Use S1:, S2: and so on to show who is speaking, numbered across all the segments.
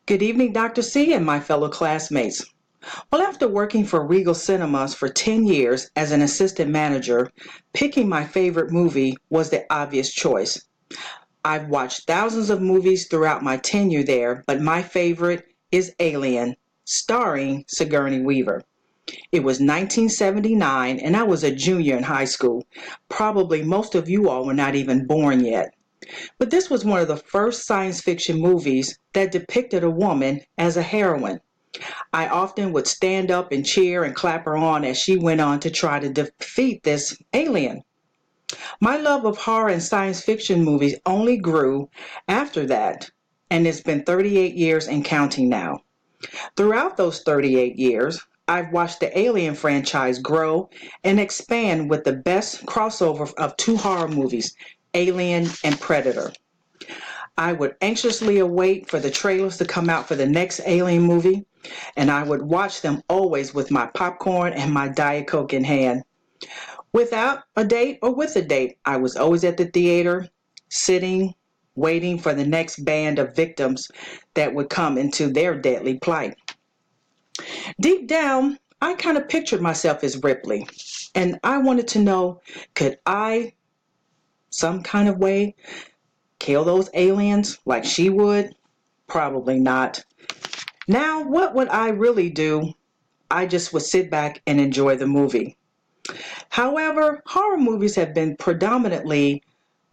S1: Good evening, Dr. C and my fellow classmates. Well, after working for Regal Cinemas for 10 years as an assistant manager, picking my favorite movie was the obvious choice. I've watched thousands of movies throughout my tenure there, but my favorite is Alien, starring Sigourney Weaver. It was 1979 and I was a junior in high school. Probably most of you all were not even born yet. But this was one of the first science fiction movies that depicted a woman as a heroine. I often would stand up and cheer and clap her on as she went on to try to defeat this alien. My love of horror and science fiction movies only grew after that, and it's been 38 years and counting now. Throughout those 38 years, I've watched the Alien franchise grow and expand with the best crossover of two horror movies, Alien and Predator. I would anxiously await for the trailers to come out for the next Alien movie, and I would watch them always with my popcorn and my Diet Coke in hand. Without a date or with a date, I was always at the theater, sitting, waiting for the next band of victims that would come into their deadly plight. Deep down, I kind of pictured myself as Ripley, and I wanted to know, could I, some kind of way, kill those aliens like she would? Probably not. Now, what would I really do? I just would sit back and enjoy the movie. However, horror movies have been predominantly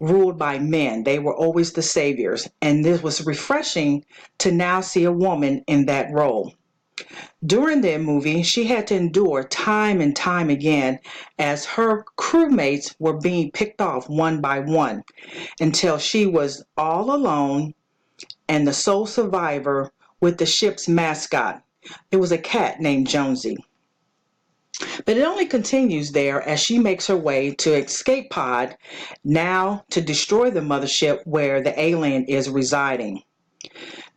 S1: ruled by men. They were always the saviors, and this was refreshing to now see a woman in that role. During their movie, she had to endure time and time again as her crewmates were being picked off one by one until she was all alone and the sole survivor with the ship's mascot. It was a cat named Jonesy. But it only continues there as she makes her way to Escape Pod, now to destroy the mothership where the alien is residing.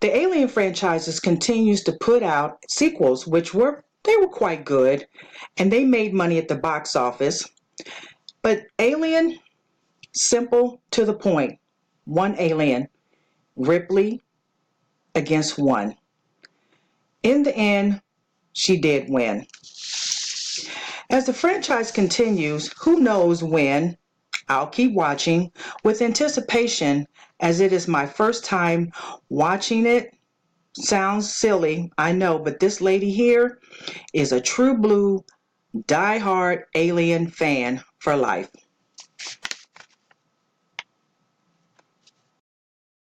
S1: The Alien franchises continues to put out sequels which were quite good and they made money at the box office. But Alien, simple to the point. One alien, Ripley against one. In the end, she did win. As the franchise continues, who knows when? I'll keep watching with anticipation as it is my first time watching it. Sounds silly, I know, but this lady here is a true blue, die-hard Alien fan for life.